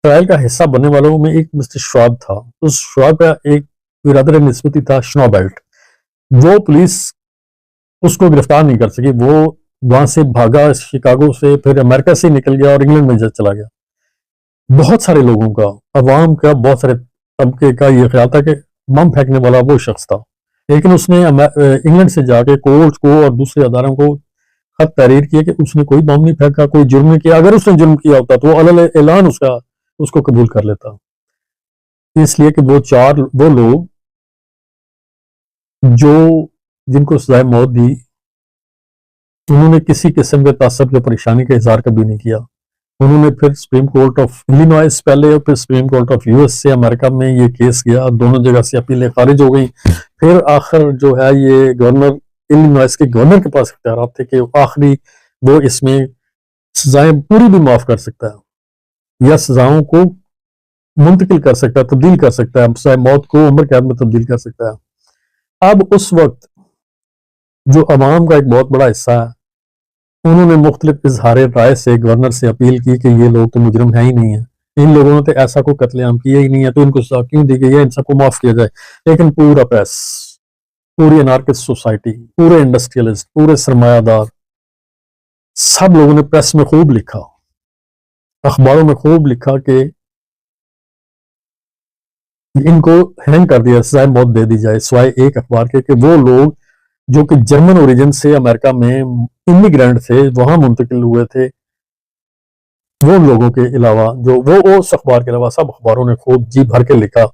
Trial का हिस्सा बनने वालों में एक मिस्टर श्वाब था। उस श्वाब का एक बिरादर निस्बती था श्नोबेल्ट। वो पुलिस उसको गिरफ्तार नहीं कर सकी। वो वहां से भागा शिकागो से, फिर अमेरिका से निकल गया और इंग्लैंड में चला गया। बहुत सारे लोगों का, अवाम का, बहुत सारे तबके का ये ख्याल था कि बम फेंकने वाला वो शख्स था, लेकिन उसने इंग्लैंड से जाके कोर्ट को और दूसरे अदारों को खत तहरीर किया कि उसने कोई बम नहीं फेंका, कोई जुर्म नहीं किया। अगर उसने जुर्म किया होता तो वो अलल ऐलान उसको कबूल कर लेता। इसलिए कि वो लोग जो जिनको सजाए मौत दी, उन्होंने किसी किस्म के तासब या परेशानी का इजहार कभी नहीं किया। उन्होंने फिर सुप्रीम कोर्ट ऑफ इलिनॉइस पहले और फिर सुप्रीम कोर्ट ऑफ यूएस से अमेरिका में ये केस गया। दोनों जगह से अपीलें खारिज हो गई। फिर आखिर जो है ये गवर्नर, इलिनॉइस के गवर्नर के पास इख्तियार थे कि आखिरी वो इसमें सजाएं पूरी भी माफ कर सकता है या सजाओं को मुंतकिल कर सकता है, तब्दील कर सकता है, सजाए मौत को उम्र कैद में तब्दील कर सकता है। अब उस वक्त जो अवाम का एक बहुत बड़ा हिस्सा है, उन्होंने मुख्तलिफ इजहार राय से गवर्नर से अपील की कि ये लोग तो मुजरिम है ही नहीं है, इन लोगों ने तो ऐसा कोई कत्लेआम किया ही नहीं है, तो इनको सजा क्यों दी गई है, इन सबको माफ किया जाए। लेकिन पूरा प्रेस, पूरी अनार्किस्ट सोसाइटी, पूरे इंडस्ट्रियलिस्ट, पूरे सरमायादार, सब लोगों ने प्रेस में खूब लिखा, अखबारों में खूब लिखा कि इनको हैंग कर दिया, सजाए मौत दे दी जाए, सिवाय एक अखबार के कि वो लोग जो कि जर्मन ओरिजिन से अमेरिका में इमिग्रेंट थे, वहां मुंतकिल हुए थे, वो लोगों के अलावा, जो वो उस अखबार के अलावा सब अखबारों ने खूब जी भर के लिखा।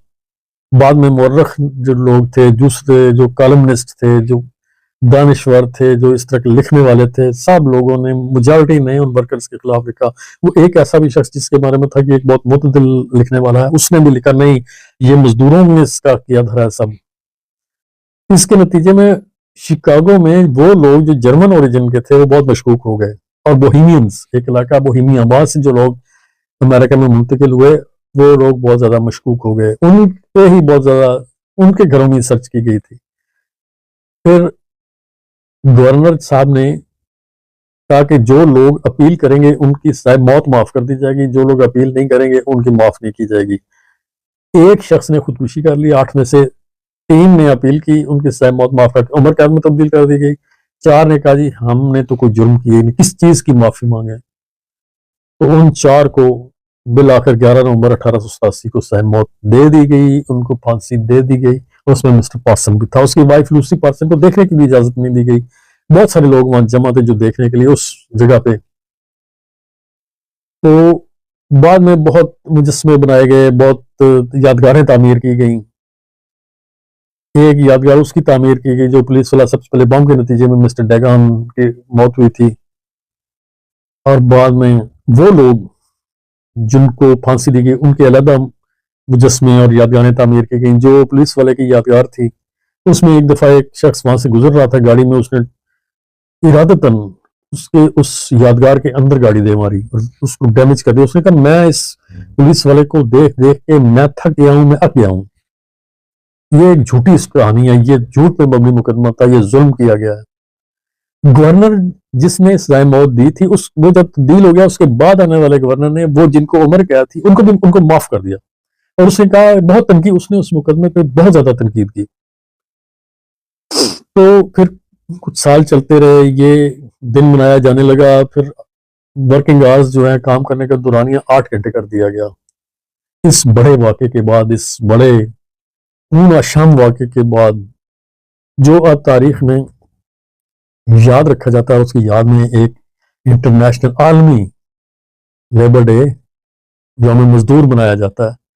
बाद में मुर्रख जो लोग थे, दूसरे जो कॉलमनिस्ट थे, जो दानिश्वर थे, जो इस तरह के लिखने वाले थे, सब लोगों ने, मेजॉरिटी ने उन वर्कर्स के खिलाफ लिखा। वो एक ऐसा भी शख्स जिसके बारे में था कि एक बहुत मुतदिल लिखने वाला है, उसने भी लिखा नहीं, ये मजदूरों ने इसका किया धरा है सब। इसके नतीजे में शिकागो में वो लोग जो जर्मन ओरिजिन के थे वो बहुत मशकूक हो गए, और बोहेमियंस, एक इलाका बोहेमिया, वहां से जो लोग अमेरिका में मुंतकिल हुए, वो लोग बहुत ज्यादा मशकूक हो गए। उन पे ही बहुत ज्यादा, उनके घरों में सर्च की गई थी। फिर गवर्नर साहब ने कहा कि जो लोग अपील करेंगे उनकी सजा मौत माफ कर दी जाएगी, जो लोग अपील नहीं करेंगे उनकी माफ नहीं की जाएगी। एक शख्स ने खुदकुशी कर ली, 8 में से 3 ने अपील की, उनकी सजा मौत माफ कर उम्र कैद में तब्दील कर दी गई। 4 ने कहा जी हमने तो कोई जुर्म किए नहीं, किस चीज की माफी मांगे। तो उन 4 को बिल आखिर 11 नवंबर 1887 को सजा मौत दे दी गई, उनको फांसी दे दी गई। उसमें मिस्टर पार्सन भी था, उसकी वाइफ लूसी पार्सन को देखने की भी इजाजत नहीं दी गई। बहुत सारे लोग वहां जमा थे जो देखने के लिए उस जगह पे। तो बाद में बहुत मुजस्मे बनाए गए, बहुत यादगारें तामीर की गई। एक यादगार उसकी तामीर की गई जो पुलिस वाला सबसे पहले बम के नतीजे में मिस्टर डेगान की मौत हुई थी, और बाद में वो लोग जिनको फांसी दी गई उनके अलग मुजस्मे और यादगारें तामीर की गई। जो पुलिस वाले की यादगार थी, उसमें एक दफा एक शख्स वहां से गुजर रहा था गाड़ी में, उसने इरादतन उसके उस यादगार के अंदर गाड़ी दे मारी और उसको डैमेज कर दिया। उसने कहा मैं इस पुलिस वाले को देख देख के मैं थक गया हूं, मैं अक गया हूं, ये एक झूठी कहानी है, ये झूठ पे मबनी मुकदमा था, ये जुल्म किया गया है। गवर्नर जिसने सजाए मौत दी थी, उस वो जब तब्दील हो गया, उसके बाद आने वाले गवर्नर ने वो जिनको उम्र कैद थी उनको माफ कर दिया, और उसने कहा बहुत तनकीद, उसने उस मुकदमे पे बहुत ज्यादा तनकीद की। तो फिर कुछ साल चलते रहे, ये दिन मनाया जाने लगा। फिर वर्किंग आवर्स जो है, काम करने का दौरानिया 8 घंटे कर दिया गया। इस बड़े वाक़े के बाद, इस बड़े खून आशाम वाक़े के बाद, जो अब तारीख में याद रखा जाता है, उसकी याद में एक इंटरनेशनल आलमी लेबर डे, यौम मजदूर मनाया जाता है।